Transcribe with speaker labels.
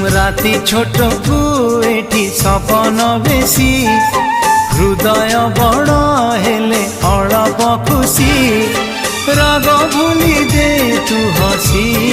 Speaker 1: राति छोट को एठी सपन बेसी हृदय बड़ हेले अळप खुशी राग भूली दे तू हसी